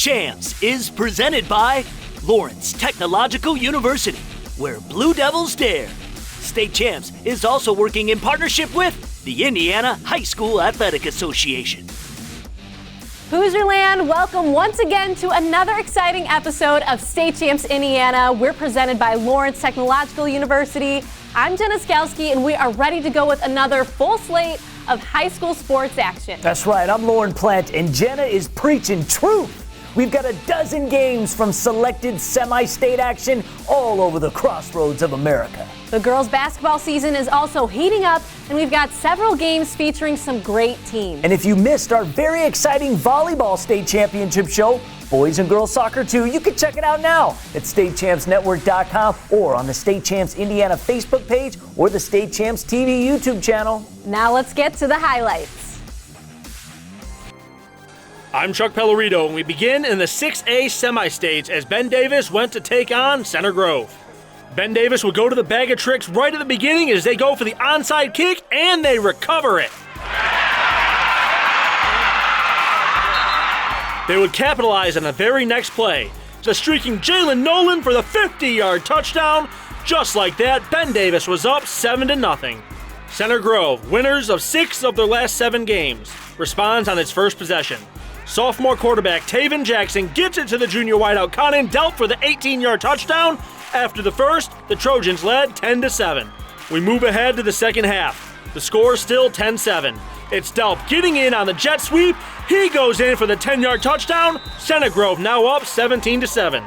CHAMPS is presented by Lawrence Technological University, where Blue Devils dare. State Champs is also working in partnership with the Indiana High School Athletic Association. Hoosierland, welcome once again to another exciting episode of State Champs Indiana. We're presented by Lawrence Technological University. I'm Jenna Skalski, and we are ready to go with another full slate of high school sports action. That's right, I'm Lauren Plant, and Jenna is preaching truth. We've got a dozen games from selected semi-state action all over the crossroads of America. The girls' basketball season is also heating up, and we've got several games featuring some great teams. And if you missed our very exciting volleyball state championship show, boys and girls soccer too, you can check it out now at statechampsnetwork.com or on the State Champs Indiana Facebook page or the State Champs TV YouTube channel. Now let's get to the highlights. I'm Chuck Pellerito, and we begin in the 6A semi-states as Ben Davis went to take on Center Grove. Ben Davis would go to the bag of tricks right at the beginning as they go for the onside kick, and they recover it. They would capitalize on the very next play. The streaking Jalen Nolan for the 50-yard touchdown. Just like that, Ben Davis was up 7-0. Center Grove, winners of 6 of their last 7 games, responds on its first possession. Sophomore quarterback Taven Jackson gets it to the junior wideout Conan Delp for the 18-yard touchdown. After the first, the Trojans led 10-7. We move ahead to the second half. The score is still 10-7. It's Delp getting in on the jet sweep. He goes in for the 10-yard touchdown. Center Grove now up 17-7.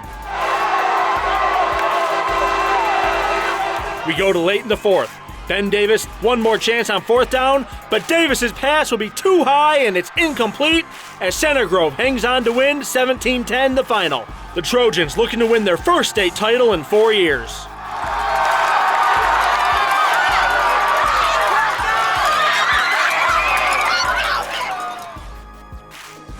We go to late in the fourth. Ben Davis, one more chance on fourth down, but Davis's pass will be too high and it's incomplete as Center Grove hangs on to win 17-10 the final. The Trojans looking to win their first state title in 4 years.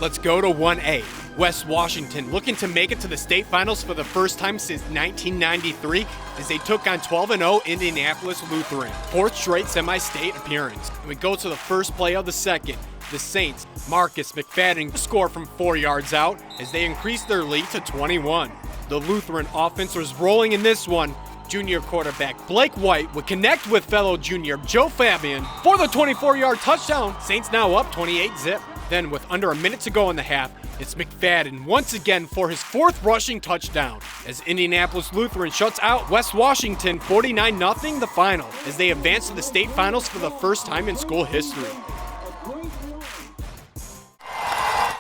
Let's go to 1A. West Washington looking to make it to the state finals for the first time since 1993 as they took on 12-0 Indianapolis Lutheran. 4th straight semi-state appearance. And we go to the first play of the second. The Saints, Marcus McFadden score from 4 yards out as they increase their lead to 21. The Lutheran offense was rolling in this one. Junior quarterback Blake White would connect with fellow junior Joe Fabian for the 24-yard touchdown. Saints now up 28-0. Then with under a minute to go in the half, it's McFadden once again for his 4th rushing touchdown as Indianapolis Lutheran shuts out West Washington 49-0 the final as they advance to the state finals for the first time in school history.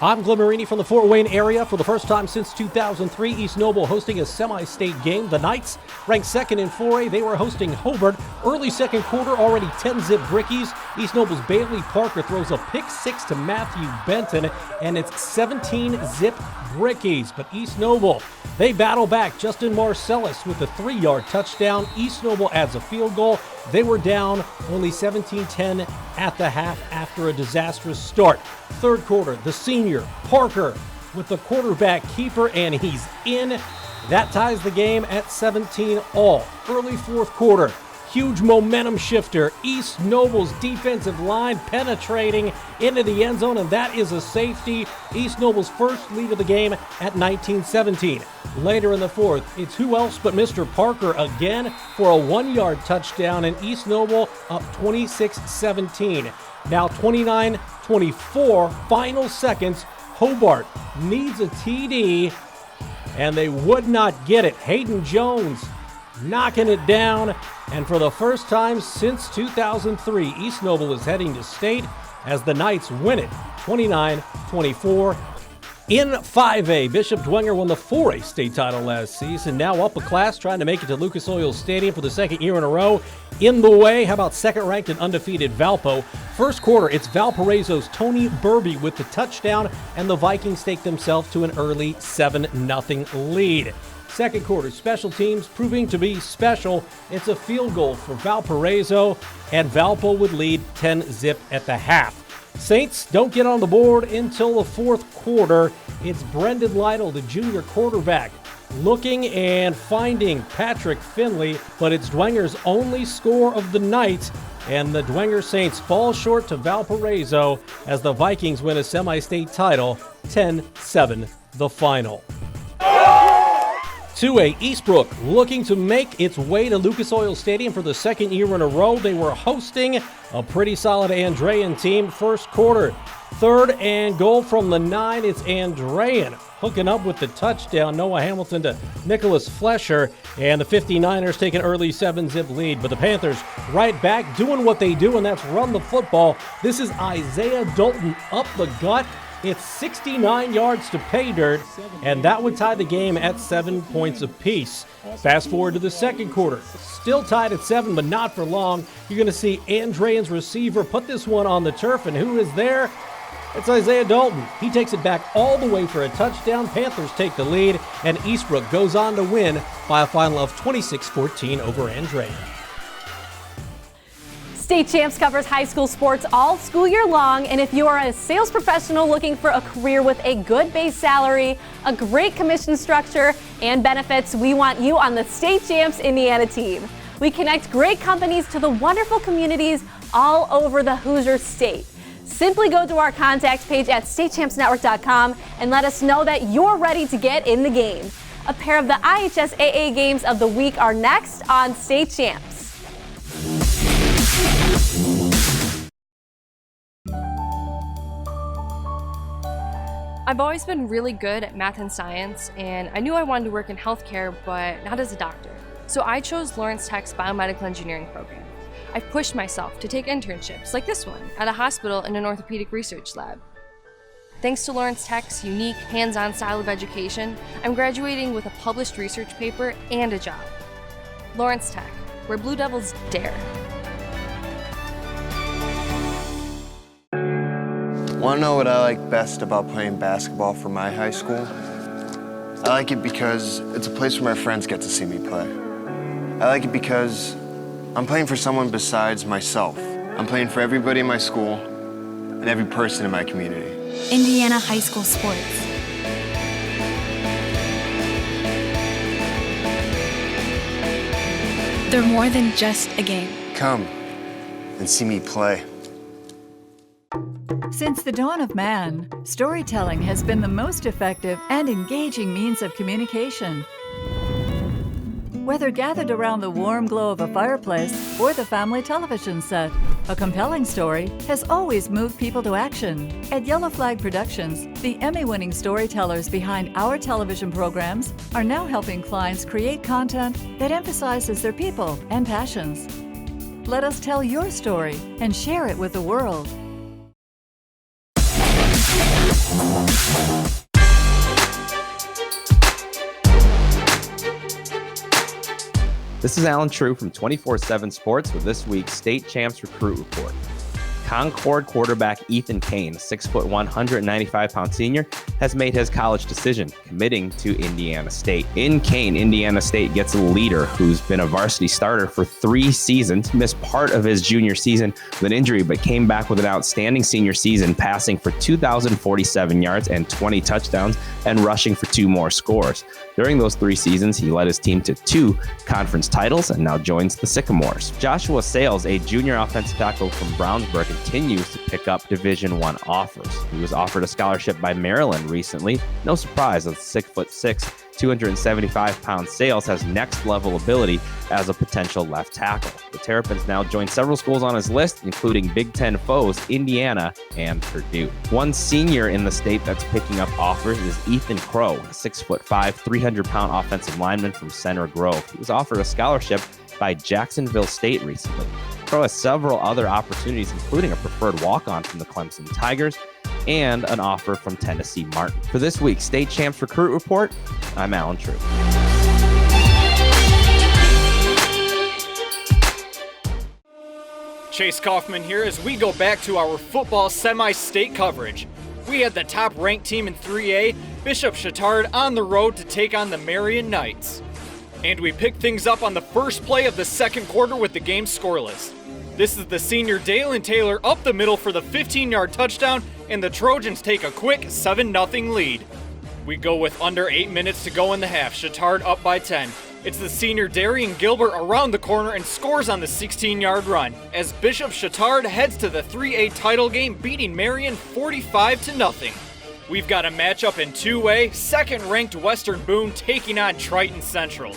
I'm Glenn Marini from the Fort Wayne area. For the first time since 2003, East Noble hosting a semi-state game. The Knights, ranked 2nd in 4A, they were hosting Hobart. Early second quarter, already 10-zip Brickies. East Noble's Bailey Parker throws a pick 6 to Matthew Benton, and it's 17-zip Brickies. But East Noble, they battle back. Justin Marcellus with a 3-yard touchdown. East Noble adds a field goal. They were down only 17-10 at the half after a disastrous start. Third quarter, the senior, Parker, with the quarterback keeper, and he's in. That ties the game at 17 all. Early fourth quarter, huge momentum shifter. East Noble's defensive line penetrating into the end zone, and that is a safety. East Noble's first lead of the game at 19-17. Later in the fourth, it's who else but Mr. Parker again for a 1-yard touchdown, and East Noble up 26-17. Now 29-24, final seconds. Hobart needs a TD, and they would not get it. Hayden Jones knocking it down, and for the first time since 2003, East Noble is heading to state as the Knights win it 29-24. In 5A, Bishop Dwenger won the 4A state title last season. Now up a class, trying to make it to Lucas Oil Stadium for the second year in a row. In the way, how about second-ranked and undefeated Valpo? First quarter, it's Valparaiso's Tony Burby with the touchdown, and the Vikings take themselves to an early 7-0 lead. Second quarter, special teams proving to be special. It's a field goal for Valparaiso, and Valpo would lead 10-zip at the half. Saints don't get on the board until the fourth quarter. It's Brendan Lytle, the junior quarterback, looking and finding Patrick Finley, but it's Dwenger's only score of the night, and the Dwenger Saints fall short to Valparaiso as the Vikings win a semi-state title 10-7 the final. 2A Eastbrook looking to make its way to Lucas Oil Stadium for the second year in a row. They were hosting a pretty solid Andrean team. First quarter, 3rd and goal from the 9. It's Andrean hooking up with the touchdown. Noah Hamilton to Nicholas Flesher, and the 59ers take an early 7-zip lead. But the Panthers right back doing what they do, and that's run the football. This is Isaiah Dalton up the gut. It's 69 yards to pay dirt, and that would tie the game at 7 points apiece. Fast forward to the second quarter. Still tied at 7, but not for long. You're going to see Andrean's receiver put this one on the turf, and who is there? It's Isaiah Dalton. He takes it back all the way for a touchdown. Panthers take the lead, and Eastbrook goes on to win by a final of 26-14 over Andrean. State Champs covers high school sports all school year long, and if you are a sales professional looking for a career with a good base salary, a great commission structure, and benefits, we want you on the State Champs Indiana team. We connect great companies to the wonderful communities all over the Hoosier State. Simply go to our contact page at statechampsnetwork.com and let us know that you're ready to get in the game. A pair of the IHSAA games of the week are next on State Champs. I've always been really good at math and science, and I knew I wanted to work in healthcare, but not as a doctor. So I chose Lawrence Tech's biomedical engineering program. I've pushed myself to take internships, like this one, at a hospital in an orthopedic research lab. Thanks to Lawrence Tech's unique, hands-on style of education, I'm graduating with a published research paper and a job. Lawrence Tech, where Blue Devils dare. Want to know what I like best about playing basketball for my high school? I like it because it's a place where my friends get to see me play. I like it because I'm playing for someone besides myself. I'm playing for everybody in my school and every person in my community. Indiana high school sports. They're more than just a game. Come and see me play. Since the dawn of man, storytelling has been the most effective and engaging means of communication. Whether gathered around the warm glow of a fireplace or the family television set, a compelling story has always moved people to action. At Yellow Flag Productions, the Emmy-winning storytellers behind our television programs are now helping clients create content that emphasizes their people and passions. Let us tell your story and share it with the world. This is Alan True from 24/7 Sports with this week's State Champs Recruit Report. Concord quarterback Ethan Kane, 6'1", 195-pound senior, has made his college decision, committing to Indiana State. In Kane, Indiana State gets a leader who's been a varsity starter for 3 seasons, missed part of his junior season with an injury, but came back with an outstanding senior season, passing for 2,047 yards and 20 touchdowns and rushing for 2 more scores. During those 3 seasons, he led his team to 2 conference titles and now joins the Sycamores. Joshua Sales, a junior offensive tackle from Brownsburg, continues to pick up Division I offers. He was offered a scholarship by Maryland recently. No surprise, as 6'6", 275-pound Sales has next-level ability as a potential left tackle. The Terrapins now join several schools on his list, including Big Ten foes Indiana and Purdue. One senior in the state that's picking up offers is Ethan Crow, a 6'5", 300-pound offensive lineman from Center Grove. He was offered a scholarship by Jacksonville State recently. Crow has several other opportunities, including a preferred walk-on from the Clemson Tigers and an offer from Tennessee Martin. For this week's State Champs Recruit Report, I'm Alan True. Chase Kaufman here as we go back to our football semi-state coverage. We had the top-ranked team in 3A, Bishop Chatard, on the road to take on the Marion Knights. And we picked things up on the first play of the second quarter with the game scoreless. This is the senior Dalen Taylor up the middle for the 15-yard touchdown, and the Trojans take a quick 7-0 lead. We go with under 8 minutes to go in the half, Chatard up by 10. It's the senior Darian Gilbert around the corner and scores on the 16-yard run, as Bishop Chatard heads to the 3A title game, beating Marion 45-0. We've got a matchup in 2A, second-ranked Western Boone taking on Triton Central.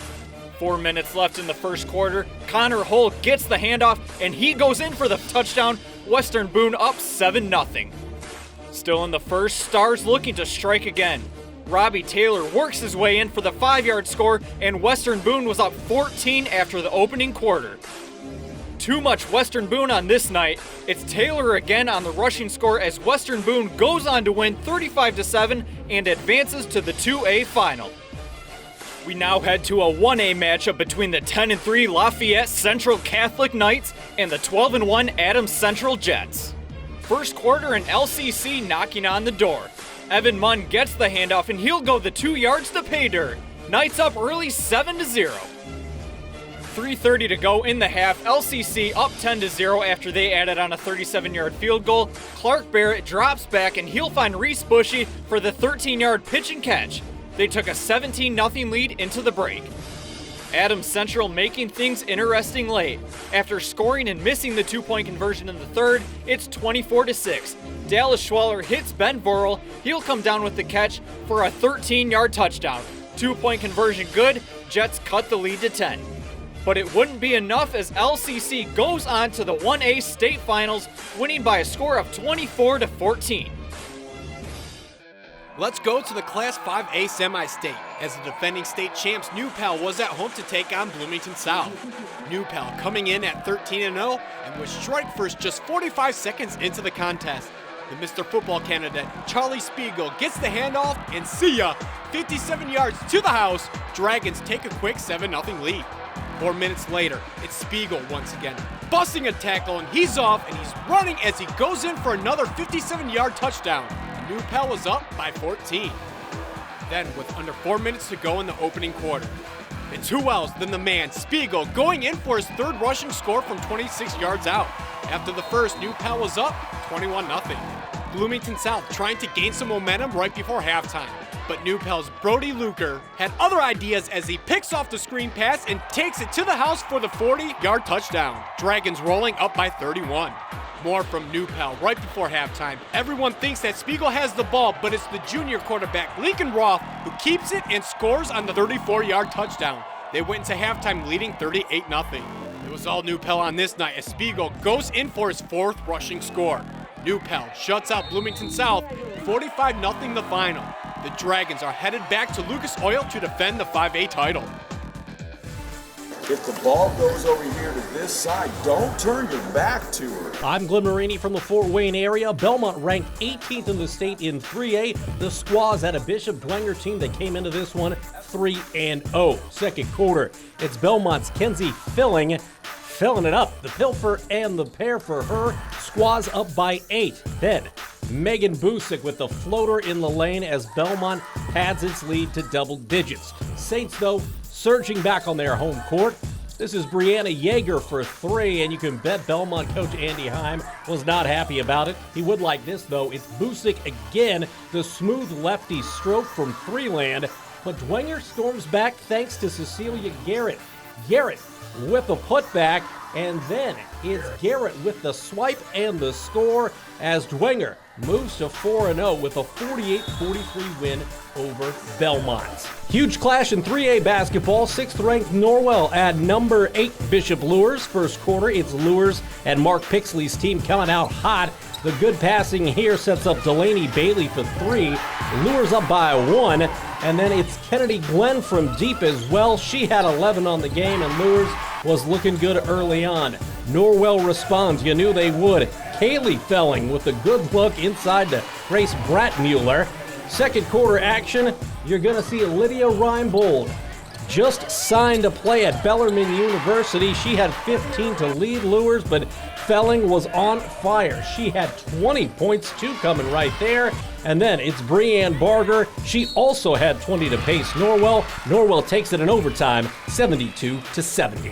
4 minutes left in the first quarter. Connor Hull gets the handoff, and he goes in for the touchdown. Western Boone up 7-0. Still in the first, Stars looking to strike again. Robbie Taylor works his way in for the 5-yard score, and Western Boone was up 14 after the opening quarter. Too much Western Boone on this night. It's Taylor again on the rushing score as Western Boone goes on to win 35-7 and advances to the 2A final. We now head to a 1A matchup between the 10-3 Lafayette Central Catholic Knights and the 12-1 Adams Central Jets. First quarter and LCC knocking on the door. Evan Munn gets the handoff and he'll go the 2 yards to pay dirt. Knights up early 7-0. 3:30 to go in the half. LCC up 10-0 after they added on a 37-yard field goal. Clark Barrett drops back and he'll find Reese Bushy for the 13-yard pitch and catch. They took a 17-0 lead into the break. Adams Central making things interesting late. After scoring and missing the 2-point conversion in the third, it's 24-6. Dallas Schweller hits Ben Vorel. He'll come down with the catch for a 13-yard touchdown. 2-point conversion good. Jets cut the lead to 10. But it wouldn't be enough as LCC goes on to the 1A state finals, winning by a score of 24-14. Let's go to the Class 5A semi-state, as the defending state champs New Pal was at home to take on Bloomington South. New Pal coming in at 13-0 and was strike first just 45 seconds into the contest. The Mr. Football candidate, Charlie Spiegel, gets the handoff and see ya! 57 yards to the house, Dragons take a quick 7-0 lead. 4 minutes later, it's Spiegel once again, busting a tackle, and he's off, and he's running as he goes in for another 57-yard touchdown. New Pal was up by 14. Then, with under 4 minutes to go in the opening quarter, it's who else than the man, Spiegel, going in for his third rushing score from 26 yards out. After the first, New Pal was up 21-0. Bloomington South trying to gain some momentum right before halftime. But New Pal's Brody Luker had other ideas as he picks off the screen pass and takes it to the house for the 40-yard touchdown. Dragons rolling up by 31. More from New Pal right before halftime. Everyone thinks that Spiegel has the ball, but it's the junior quarterback, Lincoln Roth, who keeps it and scores on the 34-yard touchdown. They went into halftime leading 38-0. It was all New Pal on this night as Spiegel goes in for his fourth rushing score. New Pal shuts out Bloomington South, 45-0 the final. The Dragons are headed back to Lucas Oil to defend the 5A title. If the ball goes over here to this side, don't turn your back to her. I'm Glenn Marini from the Fort Wayne area. Belmont ranked 18th in the state in 3A. The Squaws had a Bishop Dwenger team that came into this one 3-0. Second quarter, it's Belmont's Kenzie filling it up. The pilfer and the pair for her. Squaws up by 8. Then Megan Busick with the floater in the lane as Belmont pads its lead to double digits. Saints, though, surging back on their home court. This is Brianna Yeager for 3, and you can bet Belmont coach Andy Heim was not happy about it. He would like this, though. It's Busick again, the smooth lefty stroke from 3-land, but Dwenger storms back thanks to Cecilia Garrett. Garrett with the putback, and then it's Garrett with the swipe and the score as Dwenger moves to 4-0 with a 48-43 win over Belmont. Huge clash in 3A basketball. 6th-ranked Norwell at number 8 Bishop Lures. First quarter, it's Lures and Mark Pixley's team coming out hot. The good passing here sets up Delaney Bailey for 3. Lures up by 1. And then it's Kennedy Glenn from deep as well. She had 11 on the game, and Lures was looking good early on. Norwell responds. You knew they would. Kaylee Felling with a good look inside to Grace Brattmuller. Second quarter action, you're going to see Lydia Reinbold. Just signed to play at Bellarmine University. She had 15 to lead Lures, but Felling was on fire. She had 20 points too coming right there. And then it's Breanne Barger. She also had 20 to pace Norwell. Norwell takes it in overtime, 72-70.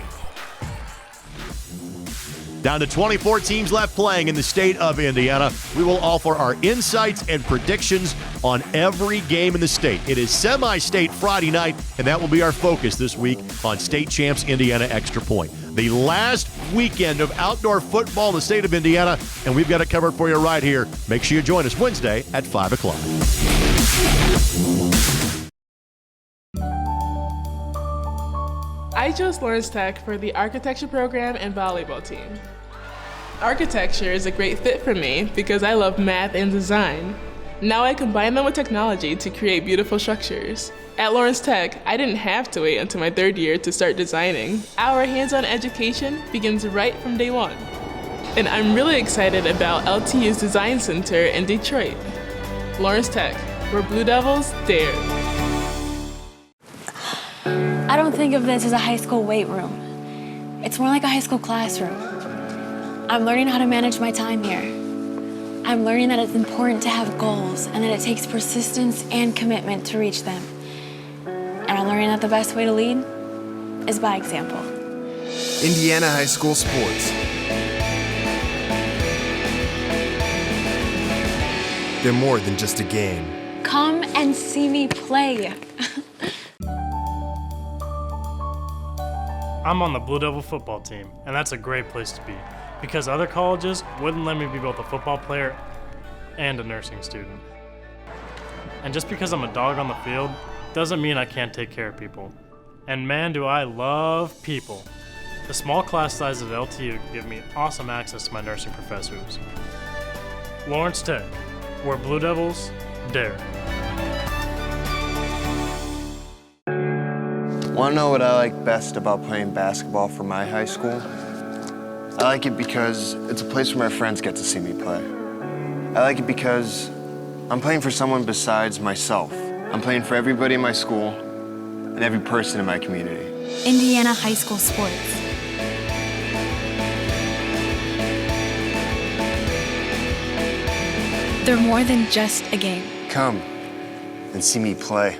Down to 24 teams left playing in the state of Indiana. We will offer our insights and predictions on every game in the state. It is semi-state Friday night, and that will be our focus this week on State Champs Indiana Extra Point. the last weekend of outdoor football in the state of Indiana, and we've got it covered for you right here. Make sure you join us Wednesday at 5 o'clock. I chose Lawrence Tech for the architecture program and volleyball team. Architecture is a great fit for me because I love math and design. Now I combine them with technology to create beautiful structures. At Lawrence Tech, I didn't have to wait until my third year to start designing. Our hands-on education begins right from day one. And I'm really excited about LTU's Design Center in Detroit. Lawrence Tech, where Blue Devils dare. I don't think of this as a high school weight room. It's more like a high school classroom. I'm learning how to manage my time here. I'm learning that it's important to have goals and that it takes persistence and commitment to reach them. And I'm learning that the best way to lead is by example. Indiana high school sports. They're more than just a game. Come and see me play. I'm on the Blue Devil football team, and that's a great place to be, because other colleges wouldn't let me be both a football player and a nursing student. And just because I'm a dog on the field doesn't mean I can't take care of people. And man, do I love people. The small class size at LTU give me awesome access to my nursing professors. Lawrence Tech, where Blue Devils dare. Want to know what I like best about playing basketball for my high school? I like it because it's a place where my friends get to see me play. I like it because I'm playing for someone besides myself. I'm playing for everybody in my school and every person in my community. Indiana high school sports. They're more than just a game. Come and see me play.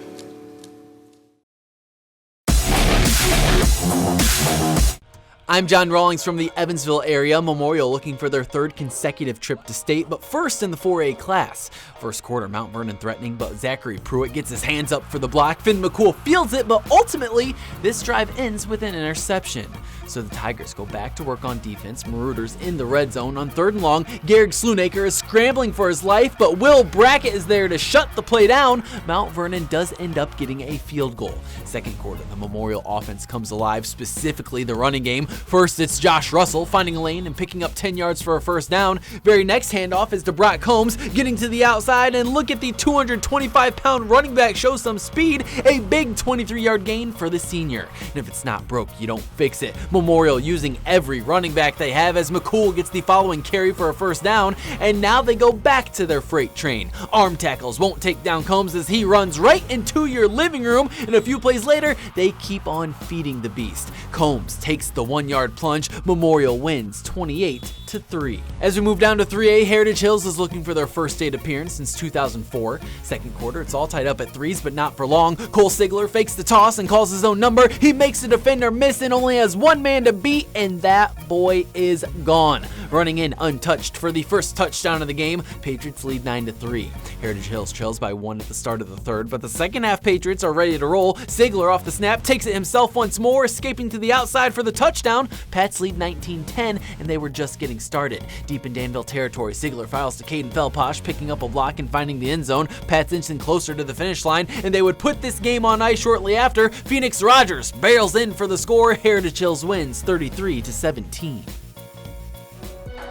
I'm John Rawlings from the Evansville area. Memorial looking for their third consecutive trip to state, but first in the 4A class. First quarter, Mount Vernon threatening, but Zachary Pruitt gets his hands up for the block. Finn McCool fields it, but ultimately, this drive ends with an interception. So the Tigers go back to work on defense. Marauders in the red zone on 3rd and long. Garrick Slunaker is scrambling for his life, but Will Brackett is there to shut the play down. Mount Vernon does end up getting a field goal. Second quarter, the Memorial offense comes alive, specifically the running game. First, it's Josh Russell finding a lane and picking up 10 yards for a first down. Very next handoff is to Brock Combs getting to the outside, and look at the 225-pound running back show some speed. A big 23-yard gain for the senior. And if it's not broke, you don't fix it. Memorial using every running back they have as McCool gets the following carry for a first down, and now they go back to their freight train. Arm tackles won't take down Combs as he runs right into your living room, and a few plays later, they keep on feeding the beast. Combs takes the 1-yard plunge. Memorial wins 28-3. As we move down to 3A, Heritage Hills is looking for their first state appearance since 2004. Second quarter, it's all tied up at threes, but not for long. Cole Sigler fakes the toss and calls his own number. He makes the defender miss and only has one man to beat, and that boy is gone. Running in untouched for the first touchdown of the game, Patriots lead 9-3. Heritage Hills trails by 1 at the start of the third, but the second half Patriots are ready to roll. Sigler off the snap takes it himself once more, escaping to the outside for the touchdown. Pats lead 19-10, and they were just getting started. Deep in Danville territory, Sigler files to Caden Felposh, picking up a block and finding the end zone. Pats inching closer to the finish line, and they would put this game on ice shortly after. Phoenix Rogers barrels in for the score. Heritage Hills wins 33-17.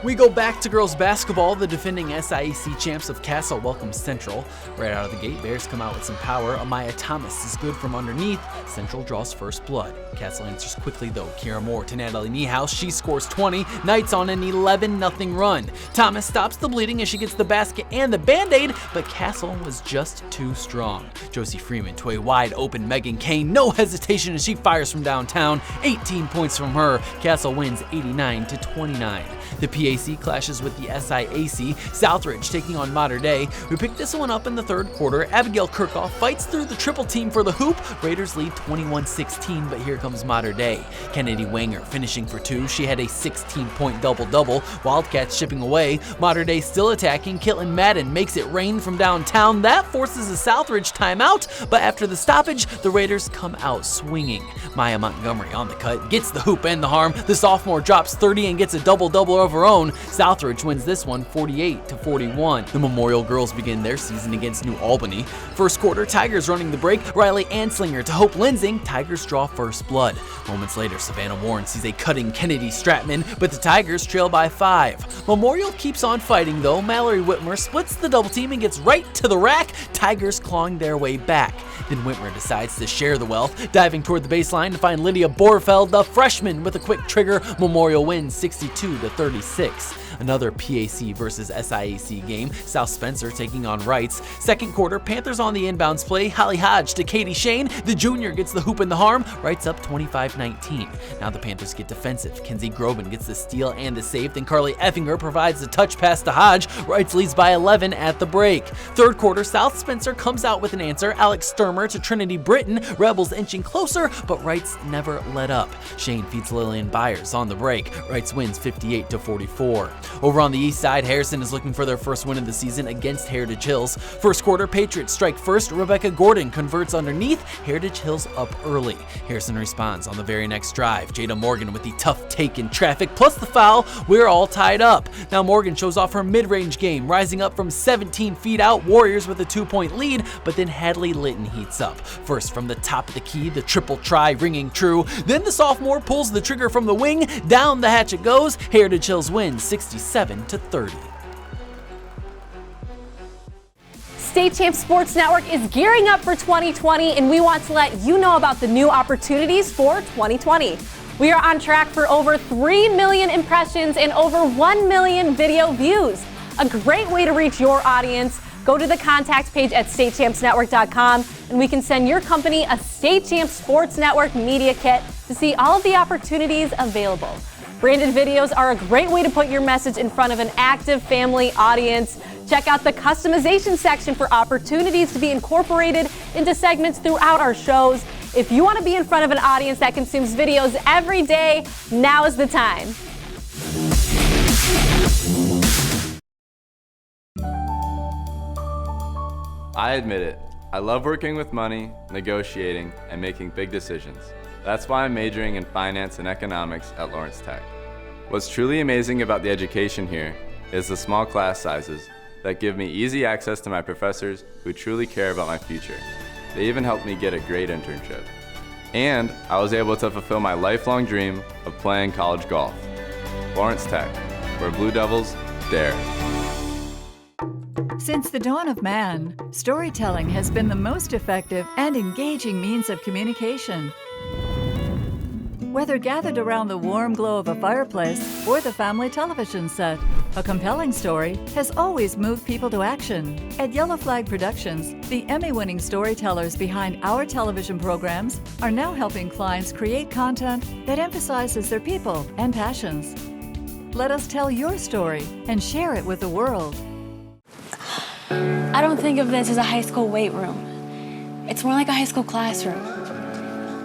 We go back to girls basketball. The defending SIAC champs of Castle welcome Central. Right out of the gate, Bears come out with some power. Amaya Thomas is good from underneath. Central draws first blood. Castle answers quickly though. Kira Moore to Natalie Niehaus. She scores 20. Knights on an 11-0 run. Thomas stops the bleeding as she gets the basket and the Band-Aid, but Castle was just too strong. Josie Freeman to a wide open Megan Kane. No hesitation as she fires from downtown. 18 points from her. Castle wins 89-29. The PAC clashes with the SIAC, Southridge taking on Mater Dei. We picked this one up in the third quarter. Abigail Kirchhoff fights through the triple team for the hoop. Raiders lead 21-16, but here comes Mater Dei. Kennedy Wanger finishing for two. She had a 16-point double-double. Wildcats chipping away. Mater Dei still attacking. Caitlin Madden makes it rain from downtown. That forces a Southridge timeout, but after the stoppage, the Raiders come out swinging. Maya Montgomery on the cut, gets the hoop and the harm. The sophomore drops 30 and gets a double-double of her own. Southridge wins this one 48-41. The Memorial girls begin their season against New Albany. First quarter, Tigers running the break. Riley Anslinger to Hope Linsing. Tigers draw first blood. Moments later, Savannah Warren sees a cutting Kennedy Stratman, but the Tigers trail by 5. Memorial keeps on fighting though. Mallory Whitmer splits the double team and gets right to the rack. Tigers clawing their way back. Then Whitmer decides to share the wealth, diving toward the baseline to find Lydia Borfeld, the freshman, with a quick trigger. Memorial wins 62-36. Another PAC versus SIAC game. South Spencer taking on Wrights. Second quarter, Panthers on the inbounds play. Holly Hodge to Katie Shane. The junior gets the hoop and the harm. Wrights up 25-19. Now the Panthers get defensive. Kenzie Groban gets the steal and the save. Then Carly Effinger provides the touch pass to Hodge. Wrights leads by 11 at the break. Third quarter, South Spencer comes out with an answer. Alex Sturmer to Trinity Britton. Rebels inching closer, but Wrights never let up. Shane feeds Lillian Byers on the break. Wrights wins 58-44. Over on the east side, Harrison is looking for their first win of the season against Heritage Hills. First quarter, Patriots strike first. Rebecca Gordon converts underneath. Heritage Hills up early. Harrison responds on the very next drive. Jada Morgan with the tough take in traffic, plus the foul. We're all tied up. Now Morgan shows off her mid-range game, rising up from 17 feet out. Warriors with a 2-point lead, but then Hadley Litton heats up. First from the top of the key, the triple try ringing true. Then the sophomore pulls the trigger from the wing. Down the hatch it goes. Heritage Hills wins 67-30. State Champs Sports Network is gearing up for 2020, and we want to let you know about the new opportunities for 2020. We are on track for over 3 million impressions and over 1 million video views. A great way to reach your audience. Go to the contact page at statechampsnetwork.com, and we can send your company a State Champs Sports Network media kit to see all of the opportunities available. Branded videos are a great way to put your message in front of an active family audience. Check out the customization section for opportunities to be incorporated into segments throughout our shows. If you want to be in front of an audience that consumes videos every day, now is the time. I admit it. I love working with money, negotiating, and making big decisions. That's why I'm majoring in finance and economics at Lawrence Tech. What's truly amazing about the education here is the small class sizes that give me easy access to my professors who truly care about my future. They even helped me get a great internship. And I was able to fulfill my lifelong dream of playing college golf. Lawrence Tech, where Blue Devils dare. Since the dawn of man, storytelling has been the most effective and engaging means of communication. Whether gathered around the warm glow of a fireplace or the family television set, a compelling story has always moved people to action. At Yellow Flag Productions, the Emmy-winning storytellers behind our television programs are now helping clients create content that emphasizes their people and passions. Let us tell your story and share it with the world. I don't think of this as a high school weight room. It's more like a high school classroom.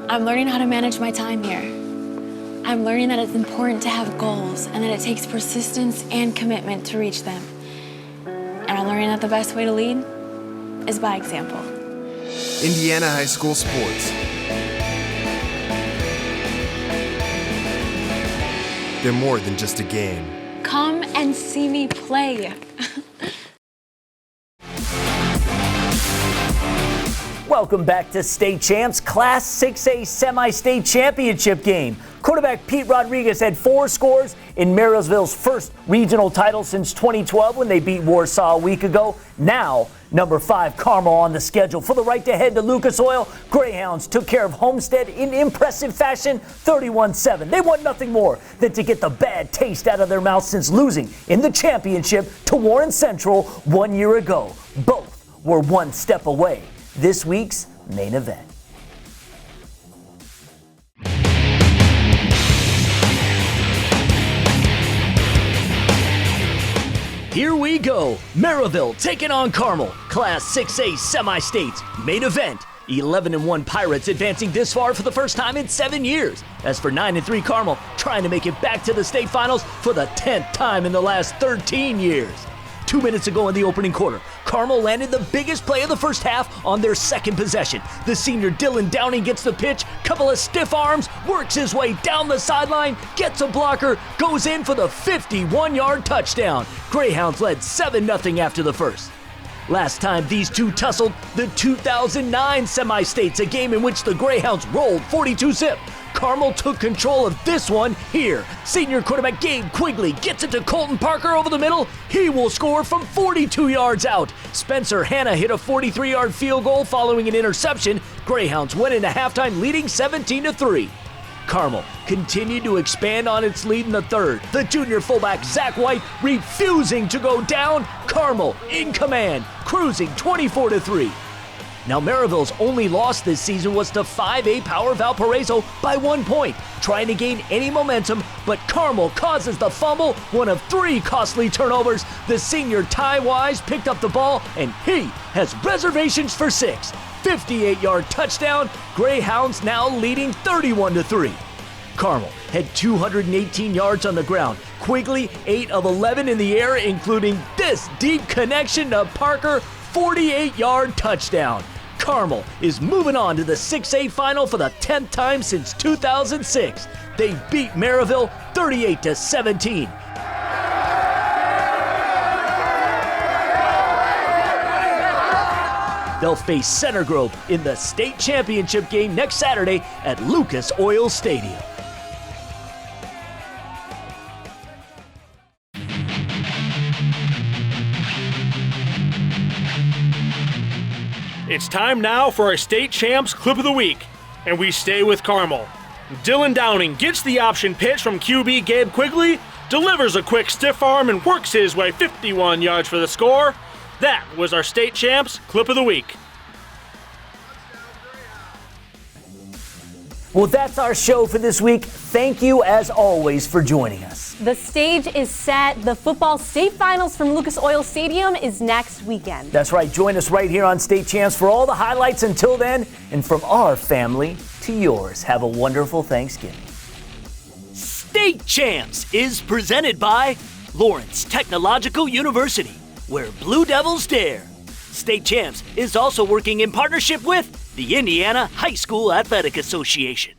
I'm learning how to manage my time here. I'm learning that it's important to have goals and that it takes persistence and commitment to reach them. And I'm learning that the best way to lead is by example. Indiana High School Sports. They're more than just a game. Come and see me play. Welcome back to State Champs, Class 6A Semi-State Championship game. Quarterback Pete Rodriguez had 4 scores in Marysville's first regional title since 2012 when they beat Warsaw a week ago. Now, number 5 Carmel on the schedule for the right to head to Lucas Oil. Greyhounds took care of Homestead in impressive fashion, 31-7. They want nothing more than to get the bad taste out of their mouth since losing in the championship to Warren Central 1 year ago. Both were one step away. This week's main event. Here we go. Maryville taking on Carmel. Class 6A semi-states. Main event. 11-1 Pirates advancing this far for the first time in 7 years. As for 9-3 Carmel, trying to make it back to the state finals for the 10th time in the last 13 years. 2 minutes ago in the opening quarter, Carmel landed the biggest play of the first half on their second possession. The senior Dylan Downing gets the pitch, couple of stiff arms, works his way down the sideline, gets a blocker, goes in for the 51-yard touchdown. Greyhounds led 7-0 after the first. Last time these two tussled, the 2009 semi-states, a game in which the Greyhounds rolled 42-zip. Carmel took control of this one here. Senior quarterback Gabe Quigley gets it to Colton Parker over the middle. He will score from 42 yards out. Spencer Hanna hit a 43-yard field goal following an interception. Greyhounds went into halftime leading 17-3. Carmel continued to expand on its lead in the third. The junior fullback Zach White refusing to go down. Carmel in command, cruising 24-3. Now Maryville's only loss this season was to 5A Power Valparaiso by 1 point, trying to gain any momentum, but Carmel causes the fumble, one of 3 costly turnovers. The senior Ty Wise picked up the ball, and he has reservations for 6. 58-yard touchdown, Greyhounds now leading 31-3. Carmel had 218 yards on the ground. Quigley 8 of 11 in the air, including this deep connection to Parker, 48-yard touchdown. Carmel is moving on to the 6A final for the 10th time since 2006. They beat Maryville 38-17. They'll face Center Grove in the state championship game next Saturday at Lucas Oil Stadium. It's time now for our State Champs Clip of the Week, and we stay with Carmel. Dylan Downing gets the option pitch from QB Gabe Quigley, delivers a quick stiff arm, and works his way 51 yards for the score. That was our State Champs Clip of the Week. Well, that's our show for this week. Thank you, as always, for joining us. The stage is set. The football state finals from Lucas Oil Stadium is next weekend. That's right. Join us right here on State Champs for all the highlights until then. And from our family to yours, have a wonderful Thanksgiving. State Champs is presented by Lawrence Technological University, where Blue Devils dare. State Champs is also working in partnership with the Indiana High School Athletic Association.